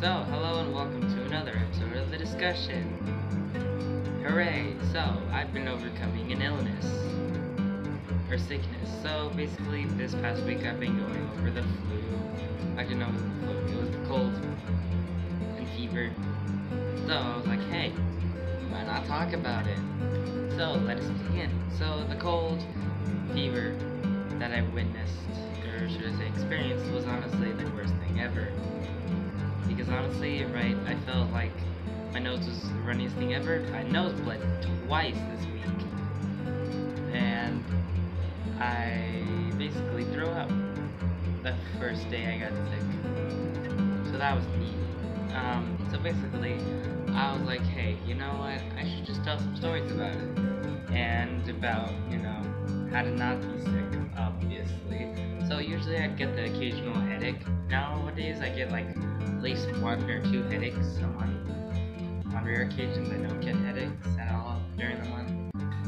So, hello and welcome to another episode of The Discussion. Hooray! So, I've been overcoming an illness, or sickness. So, basically, this past week I've been going over the flu. Actually, no, it wasn't the flu, it was the cold and fever. So, I was like, hey, why not talk about it? So, let us begin. So, the cold, fever that I witnessed, or should I say experienced, was honestly the worst thing ever. Because honestly, right, I felt like my nose was the runniest thing ever. I nose bled twice this week. And I basically threw up the first day I got sick. So that was neat. So basically, I was like, hey, you know what? I should just tell some stories about it. And about, how to not be sick, obviously. So usually I'd get the occasional headache. Nowadays I get like at least 1 or 2 headaches a month. On rare occasions I don't get headaches at all during the month.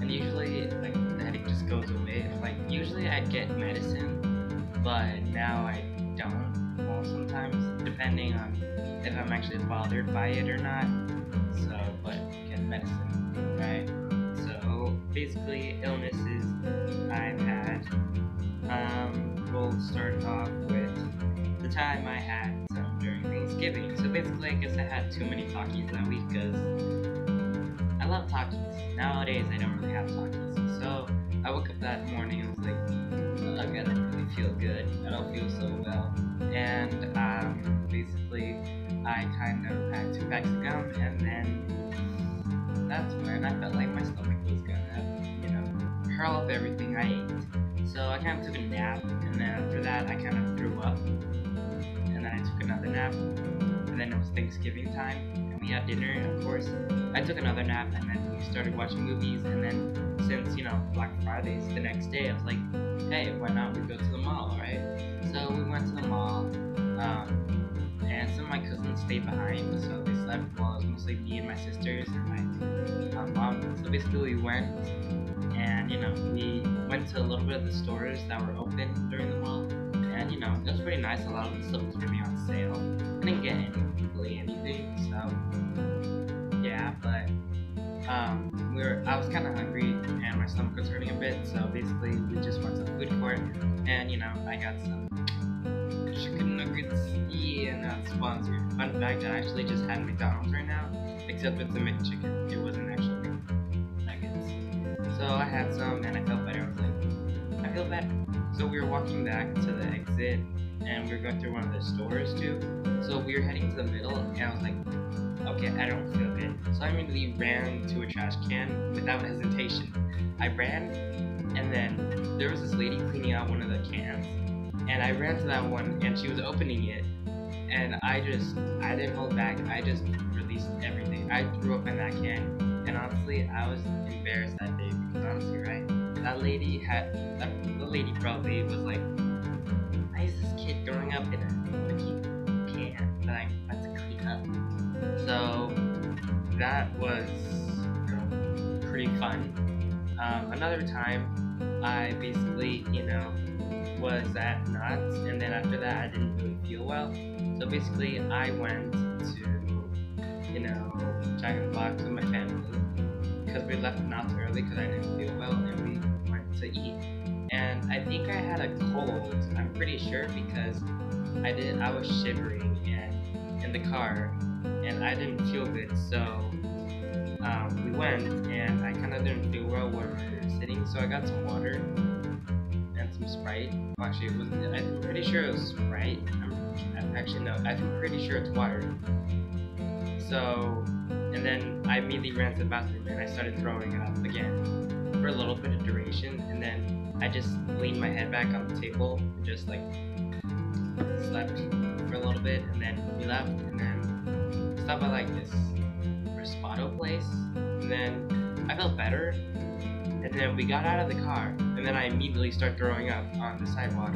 And usually like the headache just goes away. Like usually I'd get medicine, but now I don't. Well, sometimes depending on if I'm actually bothered by it or not. So, but get medicine, right? So basically illnesses I've had. We'll start off with the time I had some during Thanksgiving. So basically, I guess I had too many Takis that week because I love Takis. Nowadays, I don't really have Takis. So I woke up that morning and was like, look, I don't really feel good. I don't feel so well. And basically, I kind of had 2 packs of gum, and then that's when I felt like my stomach was gonna, hurl up everything I ate. So I kind of took a nap, and then after that I kind of threw up, and then I took another nap, and then it was Thanksgiving time, and we had dinner, and of course, I took another nap, and then we started watching movies, and then since, Black Friday's the next day, I was like, hey, why not we go to the mall, right? So we went to the mall, and some of my cousins stayed behind, so they slept while it was mostly me and my sisters and my mom. So basically we went, and we went to a little bit of the stores that were open during the mall, and it was pretty nice. A lot of the stuff was really on sale. I didn't get really anything, so yeah, but I was kind of hungry and my stomach was hurting a bit, so basically we just went to the food court, and I got some chicken nuggets. Yeah, not sponsored. Fun fact, I actually just had McDonald's right now, except it's a McChicken. It wasn't actually nuggets. So I had some and I felt better. I was like, I feel better. So we were walking back to the exit, and we were going through one of the stores too. So we were heading to the middle, and I was like, okay, I don't feel good. So I immediately ran to a trash can without hesitation. I ran, and then there was this lady cleaning out one of the cans, and I ran to that one, and she was opening it, and I didn't hold back. I just released everything. I threw up in that can, and honestly, I was embarrassed that day because honestly, right, the lady probably was like, why is this kid throwing up in a freaking can that I'm about to clean up? So that was pretty fun. Another time, I basically, was at Knott's, and then after that, I didn't really feel well. So basically, I went to, Jack in the Box with my family, because we left Knott's early because I didn't feel well, and we went to eat. And I think I had a cold, I'm pretty sure, because I was shivering and in the car, and I didn't feel good, so we went, and I kind of didn't feel well where we were sitting, so I got some water and some Sprite. Well, actually, it wasn't. I'm pretty sure it was Sprite. I'm pretty sure it's water. So, and then I immediately ran to the bathroom, and I started throwing up again for a little bit of duration, and then I just leaned my head back on the table and just like slept for a little bit, and then we left, and then stopped by like this Respato place, and then I felt better, and then we got out of the car, and then I immediately start throwing up on the sidewalk.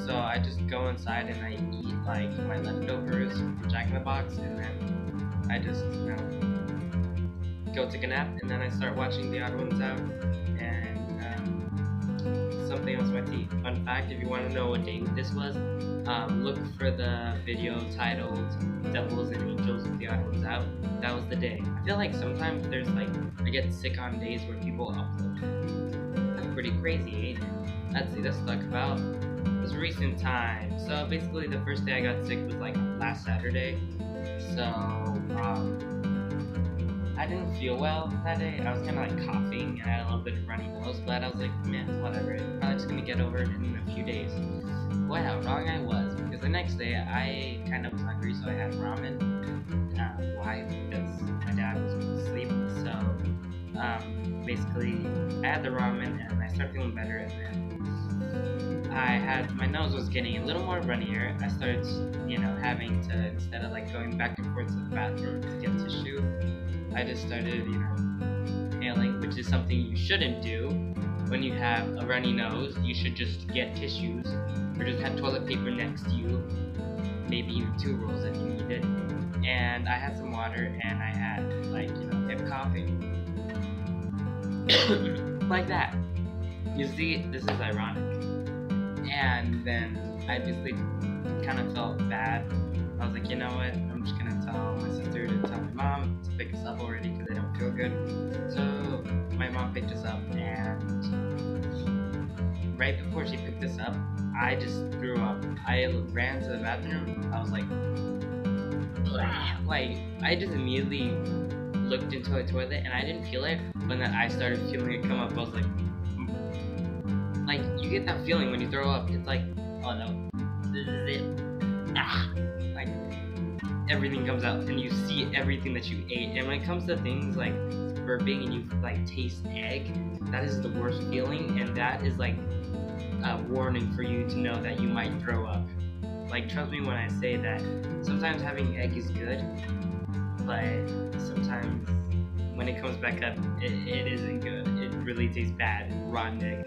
So I just go inside and I eat like my leftovers from Jack in the Box, and then I just go take a nap, and then I start watching The Odd Ones Out, and some something else my teeth. Fun fact, if you want to know what day this was, look for the video titled Devils and Angels with the Odd Ones Out. That was the day. I feel like sometimes there's like, I get sick on days where people upload. That's pretty crazy, ain't it? Let's see, let's talk about this recent time. So basically the first day I got sick was like last Saturday. So, I didn't feel well that day. I was kind of like coughing and I had a little bit of runny nose, but I was like, man, whatever. I'm probably just gonna get over it in a few days. Boy, how wrong I was, because the next day I kind of was hungry, so I had ramen. Why? Because my dad was asleep. So, basically, I had the ramen and I started feeling better, and then my nose was getting a little more runnier. I started, having to, instead of like going back and forth to the bathroom to get tissue, I just started, inhaling, which is something you shouldn't do. When you have a runny nose, you should just get tissues, or just have toilet paper next to you, maybe even 2 rolls if you need it. And I had some water, and I had, kept coughing. Like that. You see, this is ironic. And then I basically kind of felt bad. I was like, you know what, I'm just gonna tell my sister to tell my mom to pick us up already because I don't feel good. So my mom picked us up, and right before she picked us up, I just threw up. I ran to the bathroom. I was like, I just immediately looked into the toilet and I didn't feel it. When I started feeling it come up, I was like, you get that feeling when you throw up. It's like, oh no, this is it. Everything comes out and you see everything that you ate. And when it comes to things like burping and you taste egg, that is the worst feeling, and that is like a warning for you to know that you might throw up. Trust me when I say that sometimes having egg is good, but sometimes when it comes back up, it isn't good. It really tastes bad. Rotten egg.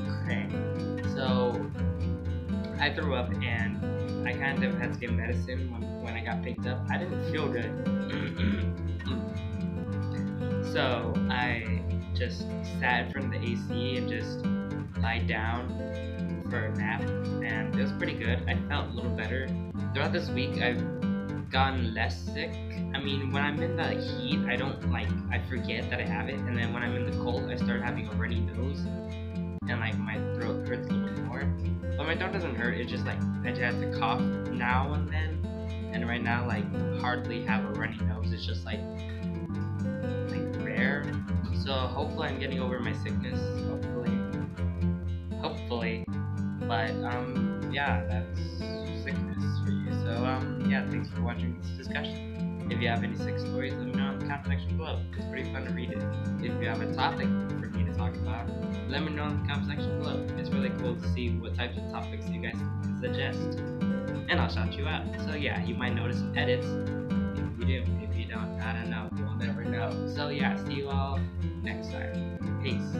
So I threw up, and I kind of had to get medicine when I got picked up. I didn't feel good. So I just sat in front of the AC and just lied down for a nap, and it was pretty good. I felt a little better. Throughout this week, I've gotten less sick. I mean, when I'm in the heat, I forget that I have it, and then when I'm in the cold, I start having a runny nose, and my throat hurts a little more. But my throat doesn't hurt, it's just I just have to cough now and then, and right now, hardly have a runny nose. It's just rare. So hopefully I'm getting over my sickness, hopefully. But yeah, that's sickness for you. So yeah, thanks for watching this discussion. If you have any sick stories, let me know in the comment section below. It's pretty fun to read it. If you have a topic for me to talk about, let me know in the comment section below. It's really cool to see what types of topics you guys can suggest, and I'll shout you out. So yeah, you might notice some edits. If you do, if you don't, I don't know. You'll never know. So yeah, see you all next time. Peace.